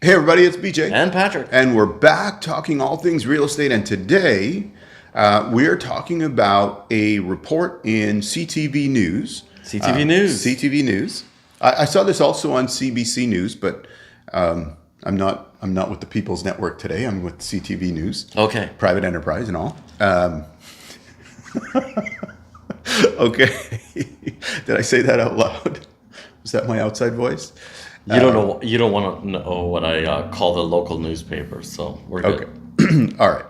Hey everybody, it's BJ. And Patrick. And we're back talking all things real estate. And today we are talking about a report in CTV News. CTV News. I saw this also on CBC News, but I'm not with the People's Network today. I'm with CTV News. Okay. Private enterprise and all. Okay. Did I say that out loud? Was that my outside voice? You don't know. You don't want to know what I call the local newspaper, so we're good. Okay. All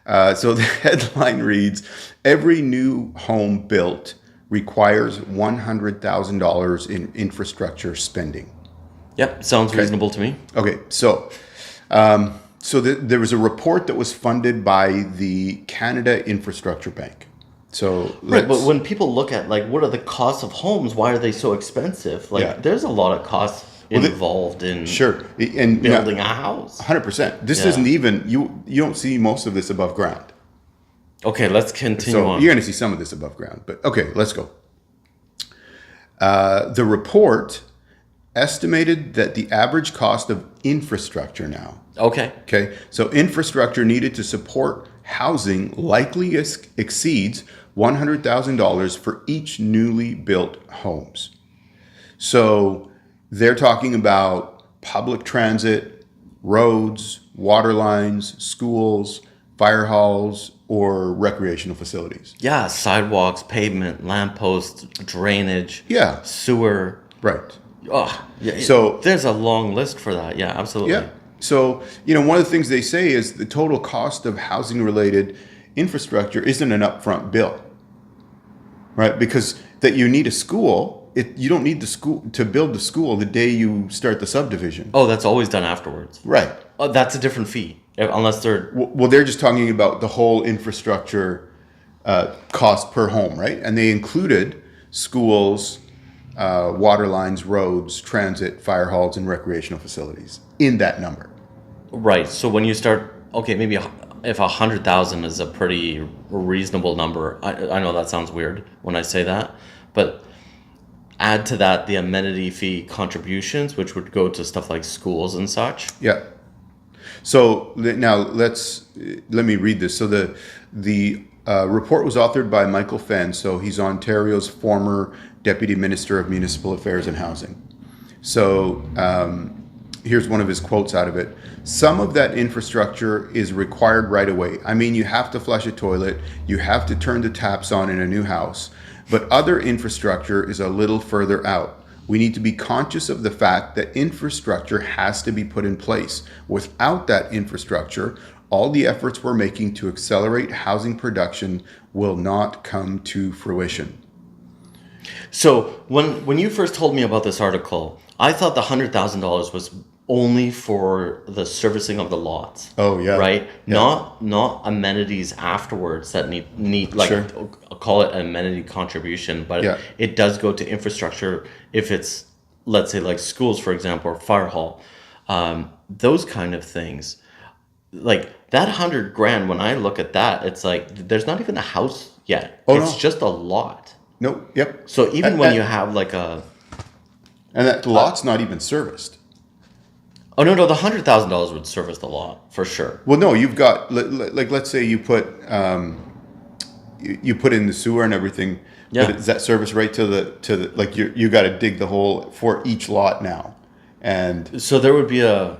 right. So the headline reads: Every new home built requires $100,000 in infrastructure spending. Yep, sounds reasonable to me. Okay. So, there was a report that was funded by the Canada Infrastructure Bank. So right, but when people look at like what are the costs of homes, why are they so expensive? Like, there's a lot of costs involved in building a house. 100%. This isn't even you don't see most of this above ground. Okay, let's continue on. You're going to see some of this above ground, but okay, let's go. The report estimated that the average cost of infrastructure now. Okay. So infrastructure needed to support housing likely exceeds $100,000 for each newly built homes. So they're talking about public transit, roads, water lines, schools, fire halls, or recreational facilities. Yeah, sidewalks, pavement, lampposts, drainage, sewer. Right. Oh, yeah. So there's a long list for that. Yeah, absolutely. Yeah. So, one of the things they say is the total cost of housing-related infrastructure isn't an upfront bill, right? Because that you need a school. You don't need the school to build the school the day you start the subdivision. Oh, that's always done afterwards. Right. Oh, that's a different fee, unless they're... Well, they're just talking about the whole infrastructure cost per home, right? And they included schools, water lines, roads, transit, fire halls, and recreational facilities in that number. Right. So when you start, maybe if 100,000 is a pretty reasonable number, I know that sounds weird when I say that, but add to that the amenity fee contributions, which would go to stuff like schools and such. Yeah. So now let me read this. So the report was authored by Michael Fenn. So he's Ontario's former Deputy Minister of Municipal Affairs and Housing. So here's one of his quotes out of it. Some of that infrastructure is required right away. I mean, you have to flush a toilet, you have to turn the taps on in a new house, but other infrastructure is a little further out. We need to be conscious of the fact that infrastructure has to be put in place. Without that infrastructure, all the efforts we're making to accelerate housing production will not come to fruition. So when you first told me about this article, I thought the $100,000 was only for the servicing of the lots. Oh yeah. Right? Yeah. Not amenities afterwards that need like I'll call it an amenity contribution, but it does go to infrastructure if it's, let's say, like schools, for example, or fire hall, those kind of things. Like that $100,000, when I look at that, it's like there's not even a house yet. It's just a lot. No. Yep. So even when you have like a... And that lot's not even serviced. Oh, no, the $100,000 would service the lot, for sure. Well, no, you've got, like, let's say you put you put in the sewer and everything. Yeah. But is that service right to the like, you got to dig the hole for each lot now. And so there would be there's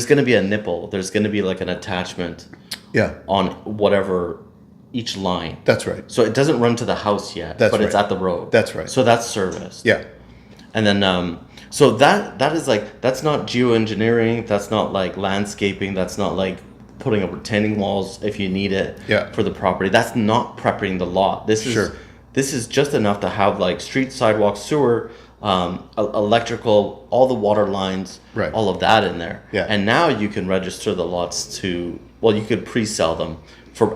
going to be a nipple. There's going to be like an attachment on whatever each line. That's right. So it doesn't run to the house yet, but it's at the road. That's right. So that's serviced. Yeah. And then, so that is like, that's not geoengineering. That's not like landscaping. That's not like putting up retaining walls if you need it for the property. That's not prepping the lot. This is just enough to have like street, sidewalk, sewer, electrical, all the water lines, all of that in there. Yeah. And now you can register the lots you could pre-sell them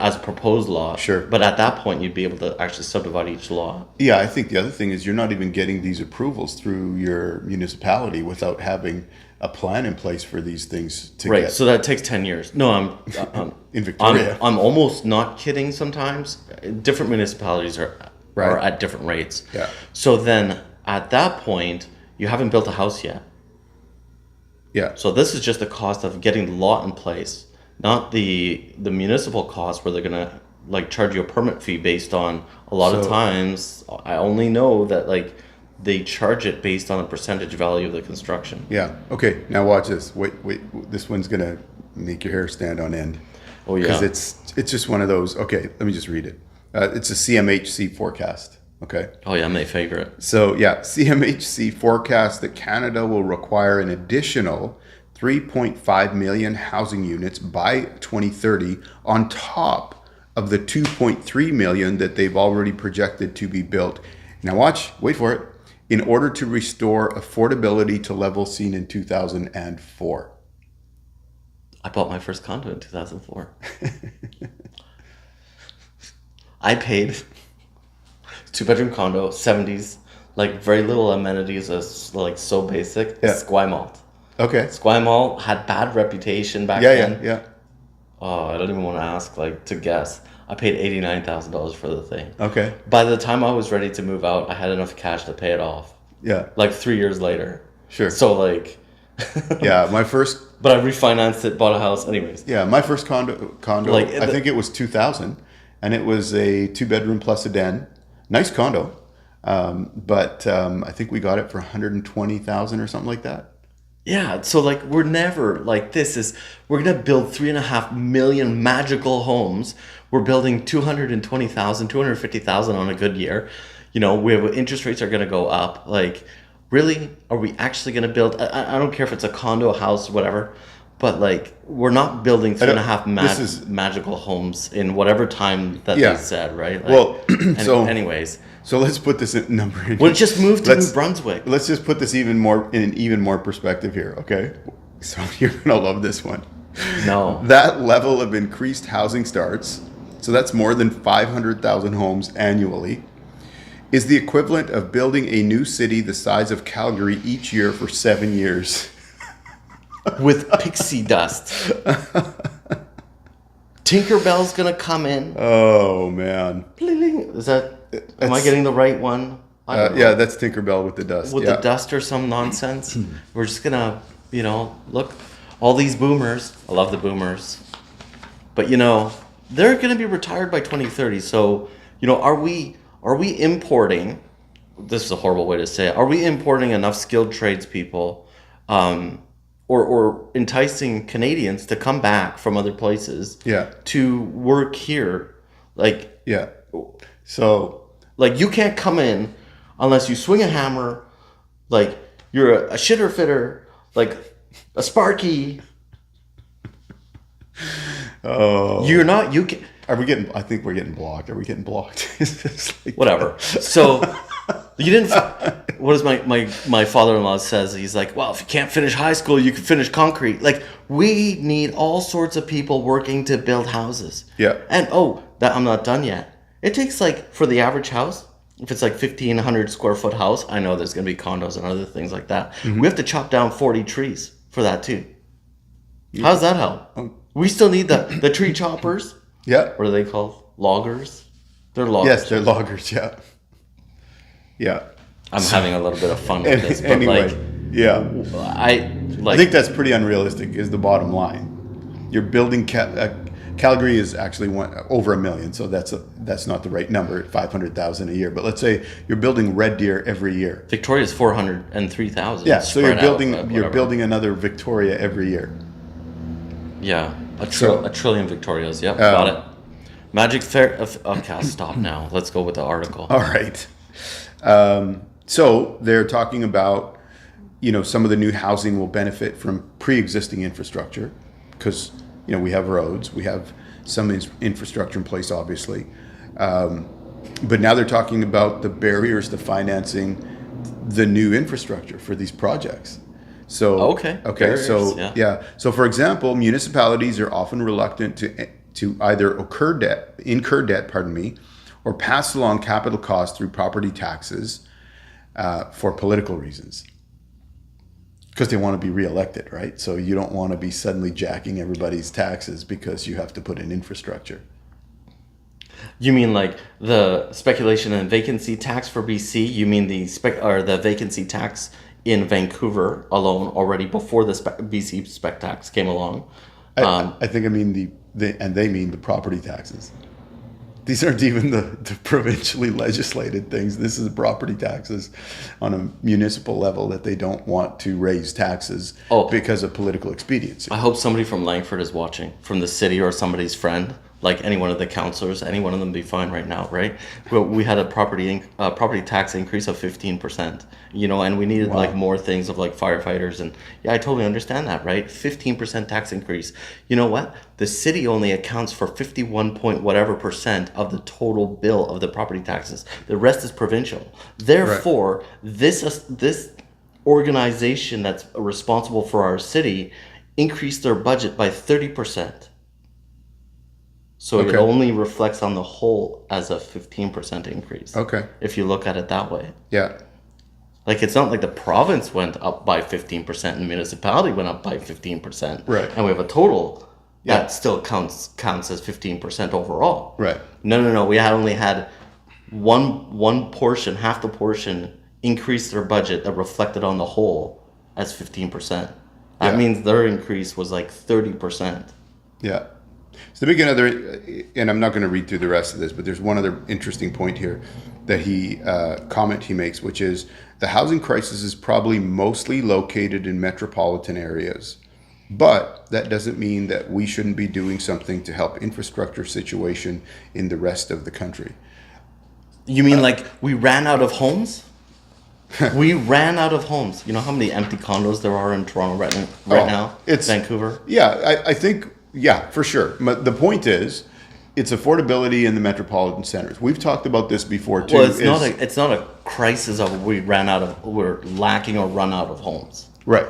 as a proposed lot. Sure. But at that point, you'd be able to actually subdivide each lot. Yeah, I think the other thing is you're not even getting these approvals through your municipality without having a plan in place for these things to get. So that takes 10 years. No, I'm in Victoria. I'm almost not kidding sometimes. Different municipalities are at different rates. Yeah. So then at that point, you haven't built a house yet. Yeah. So this is just the cost of getting the law in place, not the municipal cost where they're gonna like charge you a permit fee based on a lot of So- times. I only know that like they charge it based on the percentage value of the construction. Yeah. Okay. Now watch this. Wait. This one's gonna make your hair stand on end. Oh yeah. Because it's just one of those. Okay. Let me just read it. It's a CMHC forecast. Okay. Oh yeah, my favorite. So yeah, CMHC forecasts that Canada will require an additional 3.5 million housing units by 2030 on top of the 2.3 million that they've already projected to be built. Now watch, wait for it, in order to restore affordability to levels seen in 2004. I bought my first condo in 2004. I paid 2-bedroom condo, 70s, like very little amenities, like so basic. Yeah. Esquimalt. Okay. Esquimalt had bad reputation back Yeah, then. yeah. Oh, I don't even want to ask, like, to guess. I paid $89,000 for the thing. Okay. By the time I was ready to move out, I had enough cash to pay it off. Yeah. Like 3 years later. Sure. So like, Yeah, my first but I refinanced it, bought a house, anyways. my first condo Like, I think it was 2000, and it was a 2-bedroom plus a den. Nice condo. But I think we got it for 120,000 or something like that. Yeah, so like we're never like we're gonna build 3.5 million magical homes. We're building 220,000, 250,000 on a good year. You know, interest rates are gonna go up. Like, really, are we actually gonna build? I don't care if it's a condo, a house, whatever. But like, we're not building 3.5 magical homes in whatever time that Yeah. they said, right? Like, Well, so anyways, so let's put this number in. we'll just move to New Brunswick. Let's just put this in an even more perspective here, okay? So you're gonna love this one. No. That level of increased housing starts, so that's more than 500,000 homes annually, is the equivalent of building a new city the size of Calgary each year for 7 years. With pixie dust. Tinkerbell's gonna come in. Oh man. Bling. Am I getting the right one? I don't know. Yeah, that's Tinkerbell with the dust. With yeah. the dust or some nonsense. We're just gonna, look, all these boomers. I love the boomers. But they're gonna be retired by 2030. So, are we importing, this is a horrible way to say it, are we importing enough skilled tradespeople or enticing Canadians to come back from other places to work here? Like, Yeah. So, like, you can't come in unless you swing a hammer, like you're a shitter fitter, like a sparky. oh, You're not. You can. are we getting? I think we're getting blocked. Are we getting blocked? Is this like, Whatever. So you didn't. What does my father-in-law says? He's like, well, if you can't finish high school, you can finish concrete. Like, we need all sorts of people working to build houses. Yeah. And that I'm not done yet. It takes, like, for the average house, if it's like 1,500 square foot house, I know there's gonna be condos and other things like that. Mm-hmm. We have to chop down 40 trees for that too. How does that help? We still need the tree choppers. Yeah. What are they called? Loggers. They're loggers. Yes, they're loggers. Yeah. Yeah. I'm having a little bit of fun with this, but Anyway, yeah. I think that's pretty unrealistic. Is the bottom line. You're building Calgary is actually over 1 million, so that's not the right number. 500,000 a year, but let's say you're building Red Deer every year. Victoria's 403,000. Yeah, so you're building another Victoria every year. Yeah, a trillion Victorias. Yep, got it. Magic Fair. Okay, I'll stop now. Let's go with the article. All right. So they're talking about, some of the new housing will benefit from pre-existing infrastructure because, we have roads, we have some infrastructure in place, obviously. But now they're talking about the barriers to financing the new infrastructure for these projects. So, okay. Barriers, so, yeah. So, for example, municipalities are often reluctant to either incur debt, or pass along capital costs through property taxes for political reasons. Because they want to be reelected, right? So you don't want to be suddenly jacking everybody's taxes because you have to put in infrastructure. You mean like the speculation and vacancy tax for BC? You mean the vacancy tax in Vancouver alone already before the BC spec tax came along. I think I mean they mean the property taxes. These aren't even the provincially legislated things. This is property taxes on a municipal level that they don't want to raise taxes because of political expediency. I hope somebody from Langford is watching, from the city or somebody's friend, like any one of the councillors, any one of them be fine right now, right? We had a property tax increase of 15%, and we needed like more things of like firefighters, and I totally understand that, right? 15% tax increase. You know what? The city only accounts for 51 point whatever percent of the total bill of the property taxes. The rest is provincial. Therefore, this organization that's responsible for our city increased their budget by 30%. So it only reflects on the whole as a 15% increase. Okay. If you look at it that way. Yeah. Like, it's not like the province went up by 15% and the municipality went up by 15%. Right. And we have a total that still counts as 15% overall. Right. No. We only had one portion, half the portion, increase their budget that reflected on the whole as 15%. That means their increase was like 30%. Yeah. So the big another, and I'm not going to read through the rest of this, but there's one other interesting point here that comment he makes, which is the housing crisis is probably mostly located in metropolitan areas, but that doesn't mean that we shouldn't be doing something to help infrastructure situation in the rest of the country. You mean like we ran out of homes? We ran out of homes. You know how many empty condos there are in Toronto right now? It's Vancouver. Yeah, I think. Yeah, for sure. But the point is, it's affordability in the metropolitan centers. We've talked about this before too. Well, it's not a crisis of we're lacking or run out of homes. Right.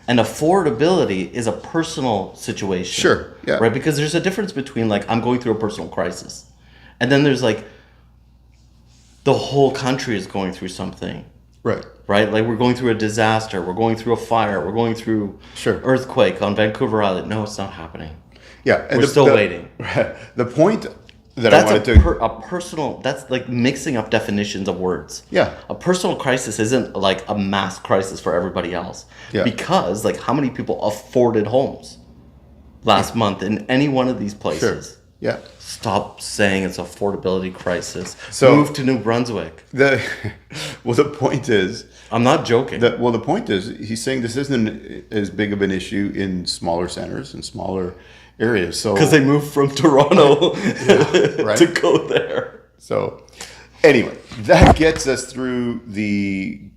And affordability is a personal situation. Sure. Yeah. Right? Because there's a difference between like I'm going through a personal crisis, and then there's like the whole country is going through something. Right. Right? Like we're going through a disaster, we're going through a fire, we're going through earthquake on Vancouver Island. No, it's not happening. Yeah. And we're still waiting. The point that I wanted to... a personal, that's like mixing up definitions of words. Yeah. A personal crisis isn't like a mass crisis for everybody else. Yeah. Because like how many people afforded homes last month in any one of these places? Sure. Yeah. Stop saying it's affordability crisis. So move to New Brunswick. The point is, I'm not joking. The point is, he's saying this isn't as big of an issue in smaller centers and smaller areas. So because they moved from Toronto to go there. So anyway, that gets us through the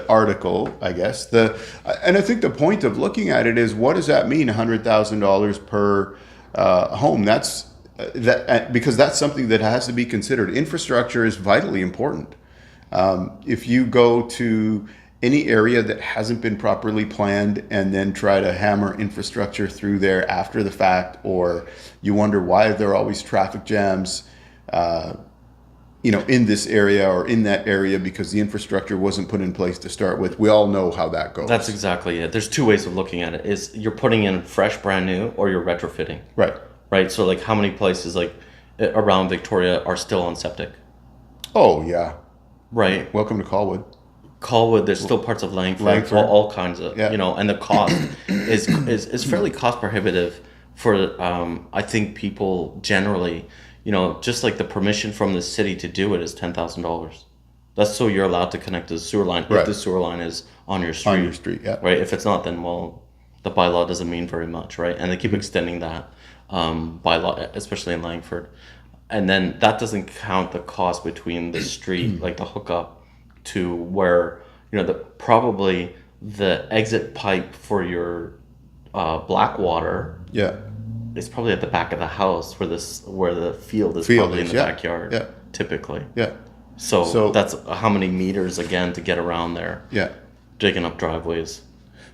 article, I guess. And I think the point of looking at it is, what does that mean? $100,000 per home. Because that's something that has to be considered. Infrastructure is vitally important. If you go to any area that hasn't been properly planned and then try to hammer infrastructure through there after the fact, or you wonder why there are always traffic jams, in this area or in that area because the infrastructure wasn't put in place to start with. We all know how that goes. That's exactly it. There's two ways of looking at it. Is you're putting in fresh, brand new, or you're retrofitting. Right. Right. So like how many places like around Victoria are still on septic? Oh, yeah. Right. Welcome to Colwood, there's still parts of Langford. All kinds of, and the cost is fairly cost prohibitive for, I think people generally, just like the permission from the city to do it is $10,000. That's so you're allowed to connect to the sewer line if the sewer line is on your street. On your street, yeah. Right. If it's not, then, the bylaw doesn't mean very much, right? And they keep extending that bylaw, especially in Langford. And then that doesn't count the cost between the street, like the hookup, to where probably the exit pipe for your Blackwater is probably at the back of the house where the field is probably in the backyard typically. So that's how many meters again to get around there, digging up driveways,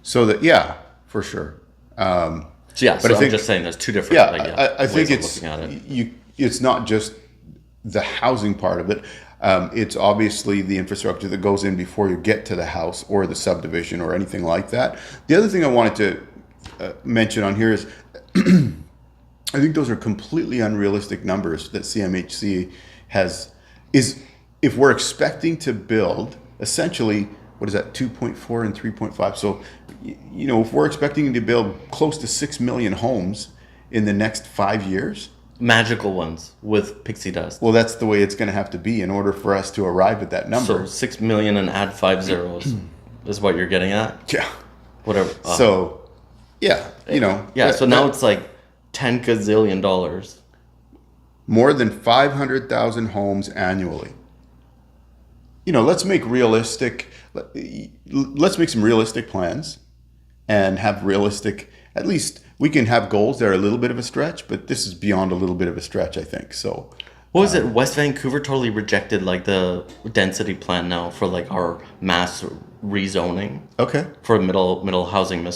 so that for sure. I'm just saying there's two different I think it's looking at it. It's not just the housing part of it. It's obviously the infrastructure that goes in before you get to the house or the subdivision or anything like that. The other thing I wanted to mention on here is I think those are completely unrealistic numbers that CMHC has. If we're expecting to build essentially what is that, 2.4 and 3.5. So, if we're expecting to build close to 6 million homes in the next 5 years, magical ones with pixie dust. well, that's the way it's going to have to be in order for us to arrive at that number. So 6 million and add 5 zeros is what you're getting at? Yeah. Whatever. So, yeah, Yeah, so now it's like $10 gazillion. More than 500,000 homes annually. Let's make some realistic plans and have realistic, at least we can have goals that are a little bit of a stretch, but this is beyond a little bit of a stretch, I think. So what was it? West Vancouver totally rejected like the density plan now for like our mass rezoning. Okay. For middle housing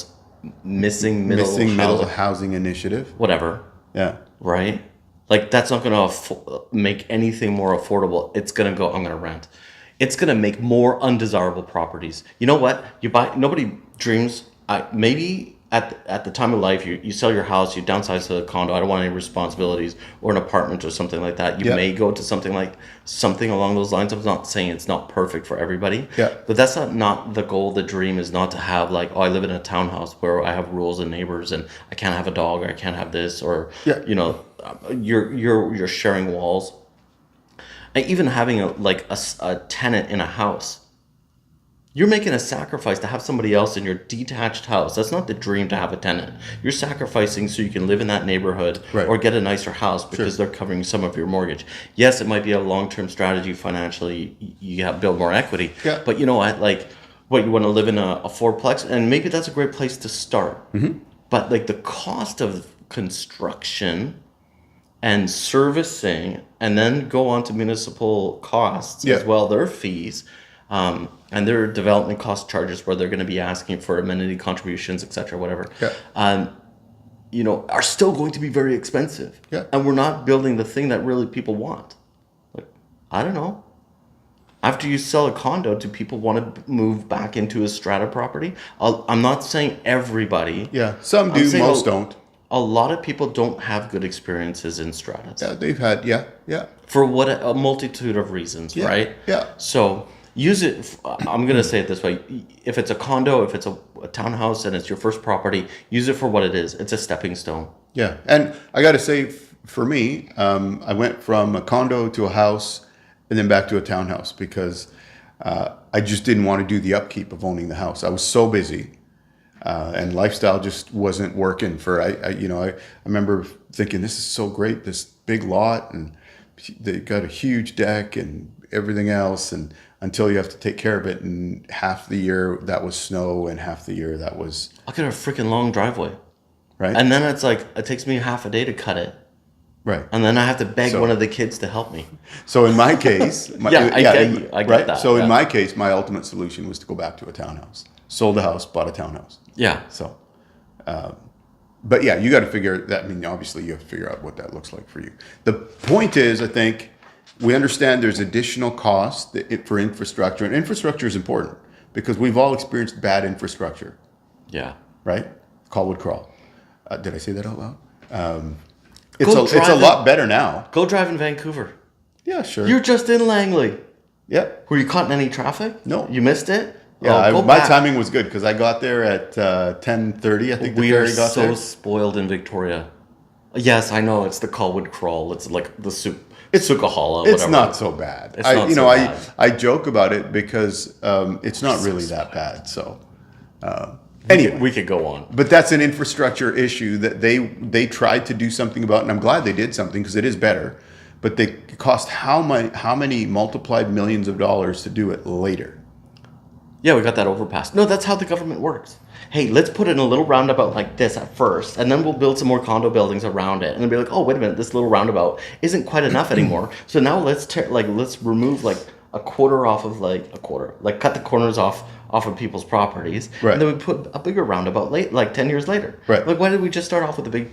missing middle housing initiative. Whatever. Yeah. Right? Like that's not going to make anything more affordable. It's going to go, I'm going to rant. It's going to make more undesirable properties. You know what? Nobody dreams, maybe at the time of life, you sell your house, you downsize to a condo, I don't want any responsibilities, or an apartment or something like that. You may go to something along those lines. I'm not saying it's not perfect for everybody. Yeah. But that's not the goal. The dream is not to have like, I live in a townhouse where I have rules and neighbors and I can't have a dog or I can't have this or, you're sharing walls. And even having a tenant in a house, you're making a sacrifice to have somebody else in your detached house. That's not the dream to have a tenant. You're sacrificing so you can live in that neighborhood or get a nicer house because they're covering some of your mortgage. Yes, it might be a long-term strategy financially. You have build more equity. Yeah. But you know what, you want to live in a fourplex, and maybe that's a great place to start. Mm-hmm. But like the cost of construction and servicing, and then go on to municipal costs as well, their fees, and their development cost charges where they're going to be asking for amenity contributions, etc., whatever, are still going to be very expensive. Yeah. And we're not building the thing that really people want. Like, I don't know. After you sell a condo, do people want to move back into a strata property? I'm not saying everybody. Yeah, some do, most don't. A lot of people don't have good experiences in stratas. Yeah, they've had, For a multitude of reasons, right? Yeah. So use it, I'm going to say it this way. If it's a condo, if it's a townhouse and it's your first property, use it for what it is. It's a stepping stone. Yeah. And I got to say, for me, I went from a condo to a house and then back to a townhouse because I just didn't want to do the upkeep of owning the house. I was so busy. And lifestyle just wasn't working for, I remember thinking, this is so great, this big lot, and they got a huge deck and everything else, and until you have to take care of it, and half the year that was snow and half the year that was... I got a freaking long driveway. Right. And then it's like, it takes me half a day to cut it. Right. And then I have to beg one of the kids to help me. So in my case... I get that. So in my case, my ultimate solution was to go back to a townhouse. Sold a house, bought a townhouse. Yeah. So, but yeah, you got to figure that. I mean, obviously, you have to figure out what that looks like for you. The point is, I think we understand there's additional costs for infrastructure, and infrastructure is important because we've all experienced bad infrastructure. Yeah. Right? Call would crawl. Did I say that out loud? It's a lot better now. Go drive in Vancouver. Yeah, sure. You're just in Langley. Yeah. Were you caught in any traffic? No. You missed it? Yeah, my timing was good because I got there at 10:30. I think the ferry got there. We are so spoiled in Victoria. Yes, I know it's the Colwood Crawl. It's like the Sukahala. It's not so bad. Bad. I joke about it because it's not really that bad. So anyway, we could go on. But that's an infrastructure issue that they tried to do something about, and I'm glad they did something because it is better. But they cost how many multiplied millions of dollars to do it later. Yeah, we got that overpass. No, that's how the government works. Hey, let's put it in a little roundabout like this at first, and then we'll build some more condo buildings around it. And then be like, oh, wait a minute, this little roundabout isn't quite enough anymore. So now let's remove like a quarter off of cut the corners off of people's properties. Right. And then we put a bigger roundabout 10 years later. Right. Like, why did we just start off with a big...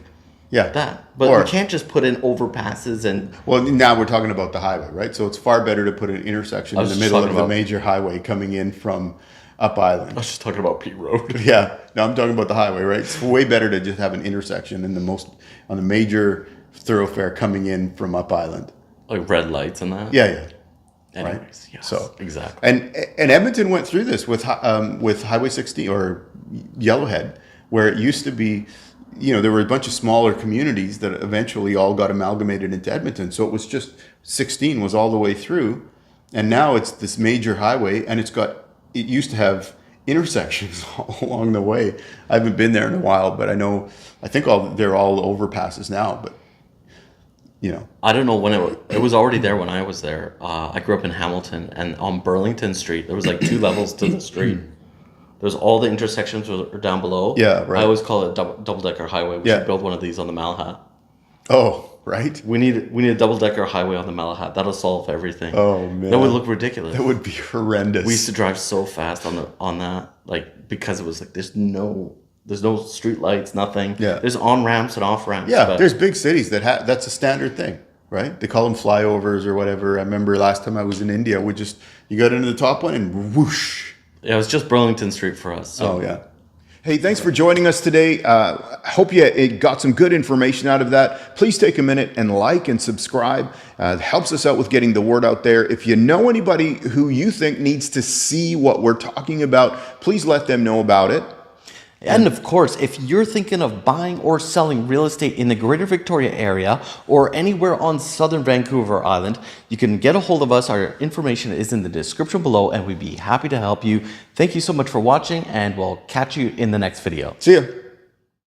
Yeah. That. But we can't just put in overpasses and... Well, now we're talking about the highway, right? So it's far better to put an intersection in the middle of the major highway coming in from Up Island. I was just talking about Pete Road. Yeah. No, I'm talking about the highway, right? It's way better to just have an intersection on the major thoroughfare coming in from Up Island. Like red lights and that? Yeah. Anyways, right? yes, So exactly. and Edmonton went through this with Highway 60 or Yellowhead, where it used to be, there were a bunch of smaller communities that eventually all got amalgamated into Edmonton. So it was just 16 was all the way through, and now it's this major highway, and it used to have intersections all along the way. I haven't been there in a while, but I think they're all overpasses now, but. I don't know when it was already there when I was there. I grew up in Hamilton, and on Burlington Street, there was like 2 levels to the street. There's all the intersections were down below. Yeah, right. I always call it double-decker highway. We should build one of these on the Malahat. Oh, right. We need a double-decker highway on the Malahat. That'll solve everything. Oh man, that would look ridiculous. That would be horrendous. We used to drive so fast on that, like, because it was like there's no street lights, nothing. Yeah. There's on ramps and off ramps. Yeah, there's big cities that's a standard thing, right? They call them flyovers or whatever. I remember last time I was in India, you got into the top one and whoosh. Yeah, it was just Burlington Street for us. So. Oh yeah. Hey, thanks for joining us today. Hope you got some good information out of that. Please take a minute and like and subscribe. It helps us out with getting the word out there. If you know anybody who you think needs to see what we're talking about, please let them know about it. And of course, if you're thinking of buying or selling real estate in the Greater Victoria area or anywhere on Southern Vancouver Island, you can get a hold of us. Our information is in the description below, and we'd be happy to help you. Thank you so much for watching, and we'll catch you in the next video. See ya.